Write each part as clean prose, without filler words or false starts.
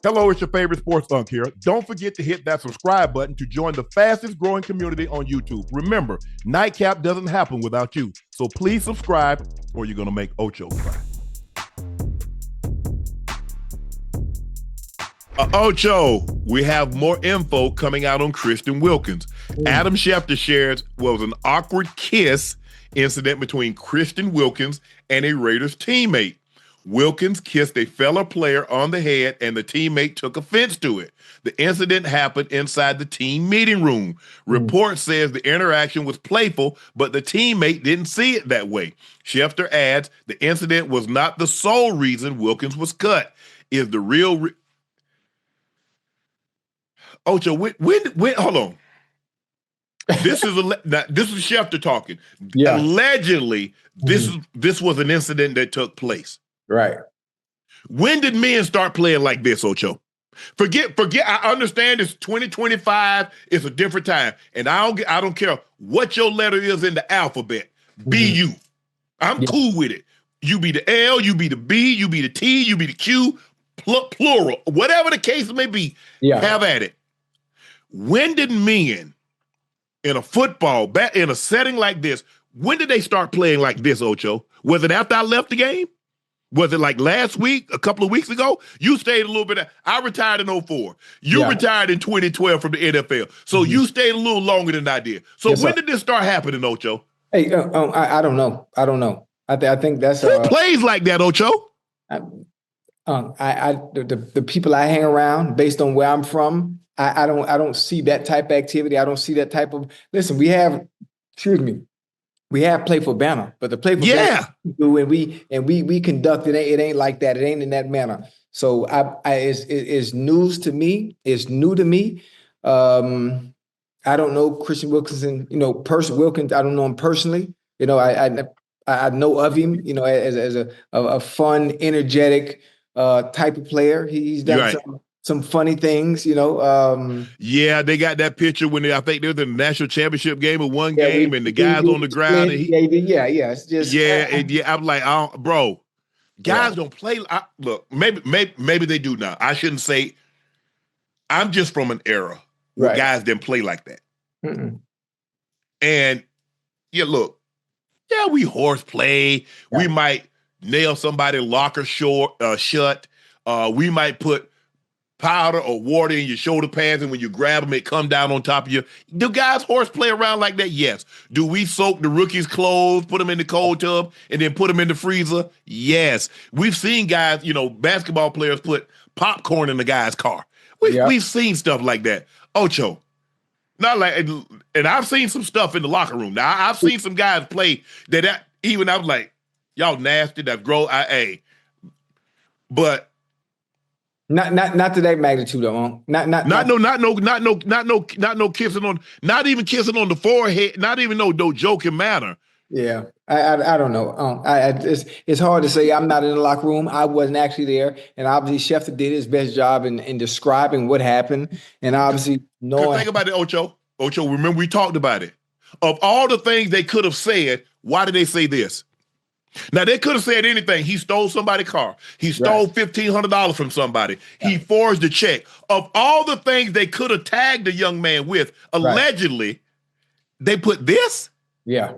Hello, it's your favorite sports Unc here. Don't forget to hit that subscribe button to join the fastest growing community on YouTube. Remember, Nightcap doesn't happen without you. So please subscribe or you're going to make Ocho cry. Ocho, we have more info coming out on Christian Wilkins. Adam Schefter shares what was an awkward kiss incident between Christian Wilkins and a Raiders teammate. Wilkins kissed a fellow player on the head and the teammate took offense to it. The incident happened inside the team meeting room. Report says the interaction was playful, but the teammate didn't see it that way. Schefter adds the incident was not the sole reason Wilkins was cut. Is the real Ocho, when hold on. This is Schefter talking. Yeah. Allegedly, this was an incident that took place. Right. When did men start playing like this, Ocho? Forget. I understand it's 2025. It's a different time, and I don't care what your letter is in the alphabet. Be you. I'm cool with it. You be the L. You be the B. You be the T. You be the Q. Plural. Whatever the case may be. Yeah. Have at it. When did men in a football in a setting like this? When did they start playing like this, Ocho? Was it after I left the game? Was it like last week, a couple of weeks ago? You stayed a little bit. I retired in 2004. You retired in 2012 from the NFL. So you stayed a little longer than I did. So when did this start happening, Ocho? Hey, I don't know. I think that's who plays like that, Ocho? The people I hang around, based on where I'm from, I don't see that type of activity. I don't see that type of. Listen, we have playful banner, but the playful banner we do and we conduct it. It ain't like that. It ain't in that manner. So it's news to me. It's new to me. I don't know Christian Wilkins and Wilkins. I don't know him personally. I know of him. As a fun, energetic type of player. He's done some funny things, Yeah, they got that picture when I think they were the national championship game of one game, and the guys on the ground. It's just I'm like, bro, guys don't play. Look, maybe they do now. I shouldn't say. I'm just from an era where guys didn't play like that. And we horseplay. Yeah. We might nail somebody's locker shut. We might put powder or water in your shoulder pads, and when you grab them, it come down on top of you. Do guys horseplay around like that? Yes. Do we soak the rookies' clothes, put them in the cold tub, and then put them in the freezer? Yes. We've seen guys, basketball players put popcorn in the guy's car. We've seen stuff like that. Ocho, not like, and I've seen some stuff in the locker room. Now I've seen some guys play that even I was like, y'all nasty. That's gross. But. Not to that magnitude, though. Not no kissing on, not even kissing on the forehead, not even no joking manner. Yeah, I don't know. It's hard to say. I'm not in the locker room. I wasn't actually there, and obviously Schefter did his best job in describing what happened, and obviously knowing. Think about it, Ocho. Remember we talked about it. Of all the things they could have said, why did they say this? Now, they could have said anything. He stole somebody's car. He stole $1,500 from somebody. He forged a check. Of all the things they could have tagged the young man with, allegedly, they put this? Yeah.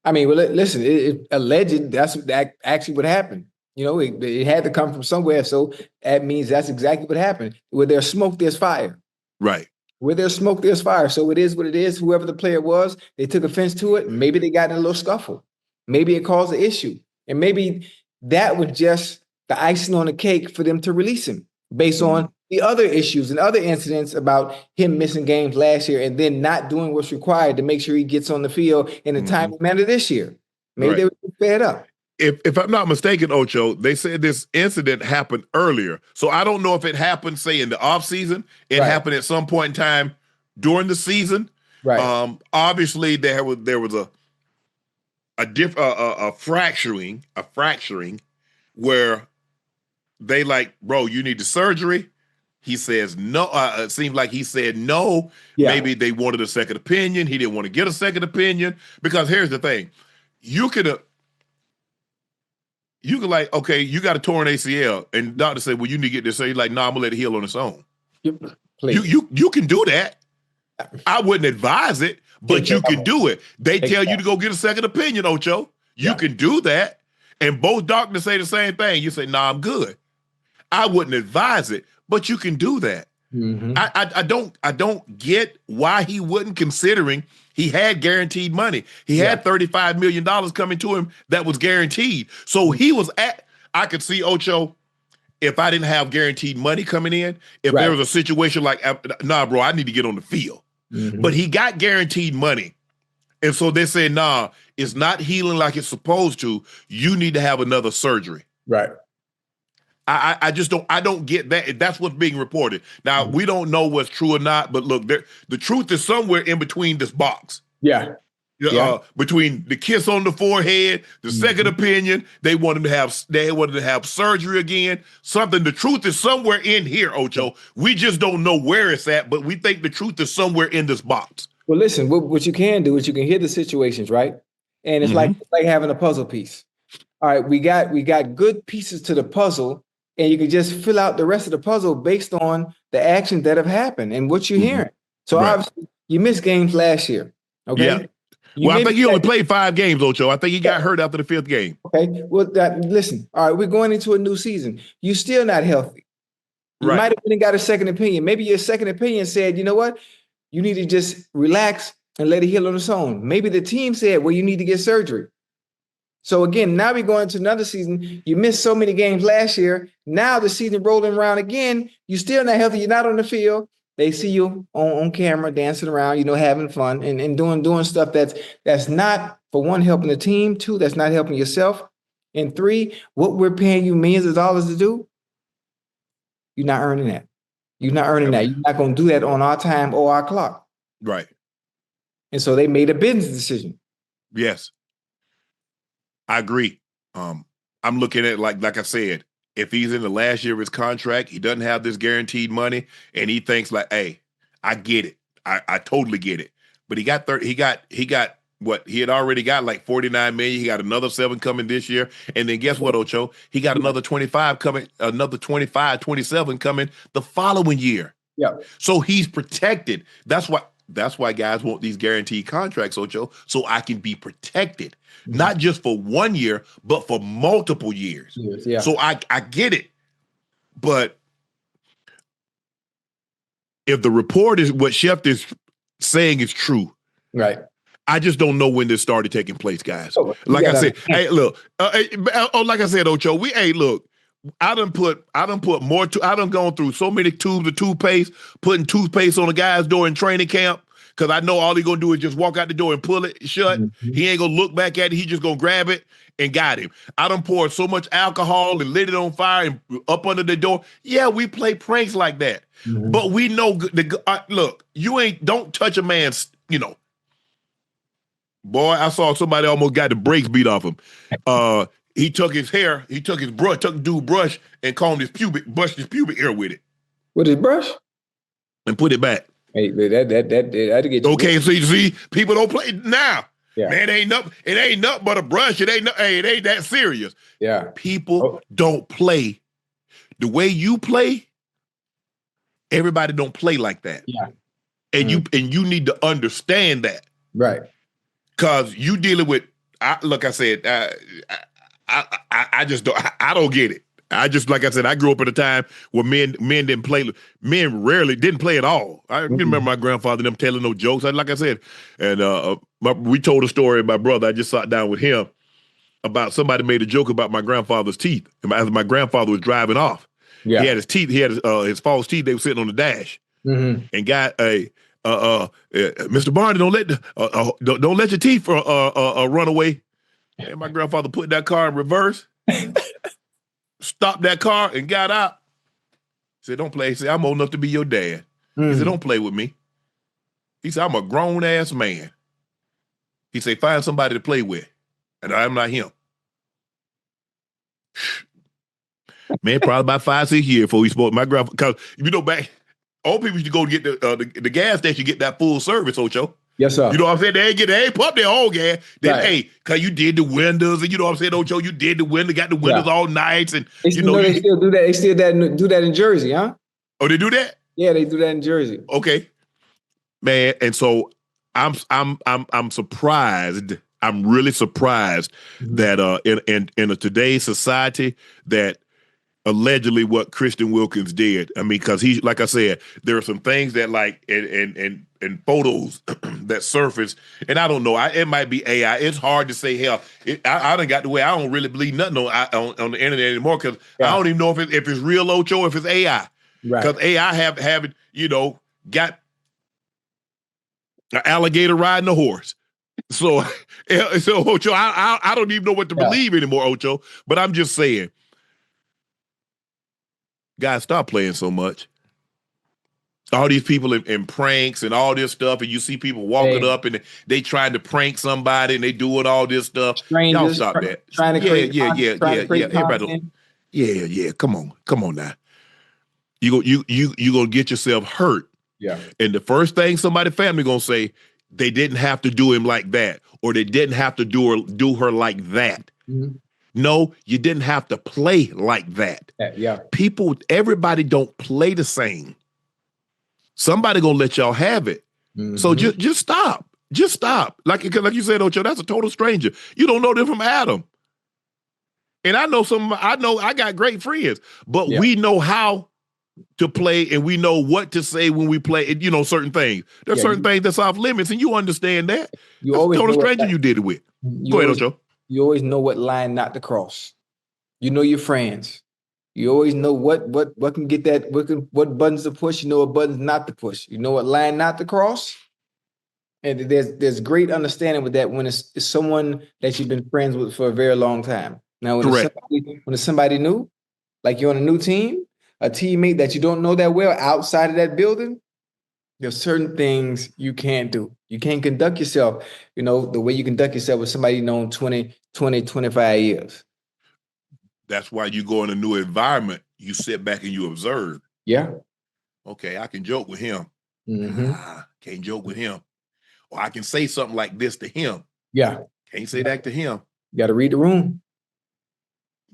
I mean, well, listen, alleged, that's actually what happened. It had to come from somewhere, so that means that's exactly what happened. Where there's smoke, there's fire. Right. Where there's smoke, there's fire. So it is what it is. Whoever the player was, they took offense to it. Maybe they got in a little scuffle. Maybe it caused an issue. And maybe that was just the icing on the cake for them to release him based on the other issues and other incidents about him missing games last year and then not doing what's required to make sure he gets on the field in a timely manner this year. Maybe they were fed up. If I'm not mistaken, Ocho, they said this incident happened earlier. So I don't know if it happened, say, in the offseason. It happened at some point in time during the season. Right. Obviously, there was a fracturing where they like, bro, you need the surgery. He says no. It seems like he said no. Yeah. Maybe they wanted a second opinion. He didn't want to get a second opinion because here's the thing: you can like, okay, you got a torn ACL, and doctor said, well, you need to get this. So you're like, no, I'm gonna let it heal on its own. Please. You can do that. I wouldn't advise it, but you can do it. They tell you to go get a second opinion, Ocho. You can do that. And both doctors say the same thing. You say, nah, I'm good. I wouldn't advise it, but you can do that. Mm-hmm. I don't get why he wouldn't, considering he had guaranteed money. He had $35 million coming to him that was guaranteed. So he was I could see, Ocho, if I didn't have guaranteed money coming in, if there was a situation like, nah, bro, I need to get on the field. Mm-hmm. But he got guaranteed money. And so they said, nah, it's not healing like it's supposed to. You need to have another surgery. Right. I just don't get that. That's what's being reported. Now, we don't know what's true or not, but look, the truth is somewhere in between this box. Yeah. Between the kiss on the forehead, the second opinion, they wanted to have surgery again. The truth is somewhere in here, Ocho. We just don't know where it's at, but we think the truth is somewhere in this box. Well, listen, what you can do is you can hear the situations, right? And it's like having a puzzle piece. All right, we got good pieces to the puzzle, and you can just fill out the rest of the puzzle based on the actions that have happened and what you're hearing. So obviously, you missed games last year. Okay. Yeah. Well, I think he only played 5 games, Ocho. I think he got hurt after the 5th game. Okay. Well, listen. All right, we're going into a new season. You're still not healthy. You might have even got a second opinion. Maybe your second opinion said, you know what? You need to just relax and let it heal on its own. Maybe the team said, well, you need to get surgery. So again, now we're going to another season. You missed so many games last year. Now the season rolling around again. You're still not healthy. You're not on the field. They see you on camera dancing around, having fun and doing stuff that's not, for one, helping the team. 2, that's not helping yourself. And 3, what we're paying you millions of dollars to do, you're not earning that. You're not earning that. You're not going to do that on our time or our clock. Right. And so they made a business decision. Yes. I agree. I'm looking at it like I said, if he's in the last year of his contract, he doesn't have this guaranteed money, and he thinks like, hey, I get it. I totally get it. But he got what he had already got, like 49 million. He got another 7 coming this year. And then guess what, Ocho? He got another 25 coming, another 25, 27 coming the following year. Yeah. So he's protected. That's why guys want these guaranteed contracts, Ocho, so I can be protected. Not just for 1 year, but for multiple years. Yeah. So I get it. But if the report is what Schefter is saying is true, right? I just don't know when this started taking place, guys. Like I said, hey, look, like I said, Ocho, I done gone through so many tubes of toothpaste, putting toothpaste on a guy's door in training camp, because I know all he gonna do is just walk out the door and pull it shut. He ain't gonna look back at it. He just gonna grab it and got him. I done poured so much alcohol and lit it on fire and up under the door. Yeah, we play pranks like that. But we know, look, don't touch a man's, Boy, I saw somebody almost got the brakes beat off him. He took his hair, took dude brush and brushed his pubic hair with it. With his brush? And put it back. Hey, that get you. Okay, so you see, people don't play now. Yeah. Man, it ain't nothing but a brush. It ain't that serious. Yeah. People don't play the way you play. Everybody don't play like that. Yeah. And you need to understand that. Right. Because you dealing with, like I said, I just don't. I don't get it. Like I said, I grew up at a time where men didn't play. Men rarely didn't play at all. I remember my grandfather them telling no jokes. Like I said, and we told a story. My brother, I just sat down with him about somebody made a joke about my grandfather's teeth. As my grandfather was driving off, he had his teeth. He had his false teeth. They were sitting on the dash, and got a. Mr. Barney, don't let your teeth run away. And my grandfather put that car in reverse, stopped that car, and got out. Said, "Don't play." He said, "I'm old enough to be your dad." He said, "Don't play with me." He said, "I'm a grown ass man." He said, "Find somebody to play with," and I'm not him. Man, probably about 5-6 years before we spoke. My grandfather, because back. Old people used to go to get the gas station, get that full service, Ocho. Yes, sir. You know what I'm saying? They ain't pump their own gas. Then, Right. hey, cause you did the windows, and you know what I'm saying, Ocho, you did the window, got the windows all nights, and They, you know, they still do that. They still do that in Jersey, huh? Oh, they do that? Yeah, they do that in Jersey. Okay, man. And so I'm surprised. I'm really surprised that in a today's society that allegedly what Christian Wilkins did. I mean, because he, like I said, there are some things that like in photos that surface, and I don't know. It might be AI. It's hard to say. Hell, I done got the way. I don't really believe nothing on the internet anymore because I don't even know if it's real Ocho or if it's AI. Because AI have got an alligator riding a horse. So Ocho, I don't even know what to believe anymore, Ocho. But I'm just saying, guys, stop playing so much. All these people in pranks and all this stuff, and you see people walking up and they trying to prank somebody and they doing all this stuff. Strangers, y'all stop that. Trying to create Everybody, Come on now. You gonna get yourself hurt. Yeah. And the first thing somebody family gonna say, they didn't have to do him like that, or they didn't have to do her like that. Mm-hmm. No, you didn't have to play like that. Yeah. Everybody don't play the same. Somebody gonna let y'all have it. Mm-hmm. So just stop. Just stop. Like you said, Ocho, that's a total stranger. You don't know them from Adam. And I know I got great friends, but we know how to play and we know what to say when we play, certain things. There's certain things that's off limits, and you understand that. You always total stranger you did it with. Go ahead, Ocho. You always know what line not to cross. You know your friends. You always know what can get that, what buttons to push, you know what buttons not to push. You know what line not to cross. And there's great understanding with that when it's someone that you've been friends with for a very long time. Now, when it's somebody new, like you're on a new team, a teammate that you don't know that well outside of that building, there's certain things you can't do. You can't conduct yourself, the way you conduct yourself with somebody you know 20, 25 years. That's why you go in a new environment, you sit back and you observe. Yeah. Okay, I can joke with him. Mm-hmm. Can't joke with him. Or I can say something like this to him. Yeah. Can't say that to him. You got to read the room.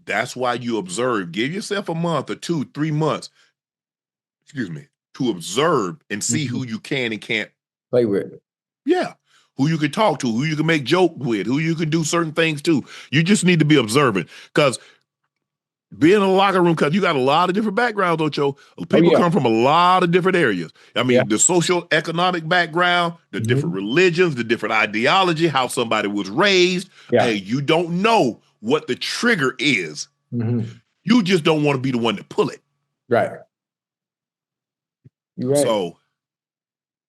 That's why you observe. Give yourself a month or 2, 3 months, to observe and see who you can and can't play with. Yeah. Who you can talk to, who you can make joke with, who you can do certain things to. You just need to be observant. Because being in a locker room, because you got a lot of different backgrounds, Ocho. People come from a lot of different areas. I mean, the social economic background, the different religions, the different ideology, how somebody was raised. Hey, you don't know what the trigger is. Mm-hmm. You just don't want to be the one to pull it. Right. You're right. So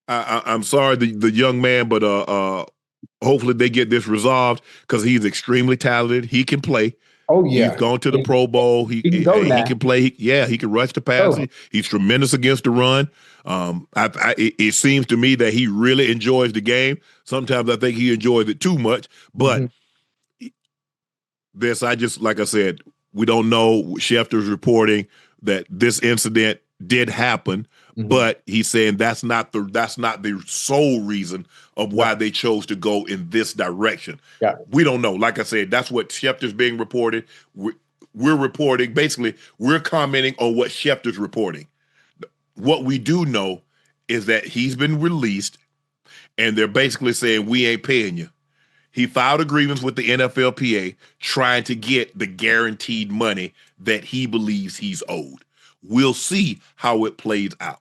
I'm sorry, the young man, but hopefully they get this resolved because he's extremely talented. He can play. Oh yeah, he's gone to the Pro Bowl. He can play. He can rush the passer. He's tremendous against the run. It seems to me that he really enjoys the game. Sometimes I think he enjoys it too much. But like I said, we don't know. Schefter's reporting that this incident did happen, but he's saying that's not the sole reason of why they chose to go in this direction. Yeah. We don't know. Like I said, that's what Schefter's being reported. We're reporting, basically, we're commenting on what Schefter's reporting. What we do know is that he's been released, and they're basically saying, we ain't paying you. He filed a grievance with the NFLPA trying to get the guaranteed money that he believes he's owed. We'll see how it plays out.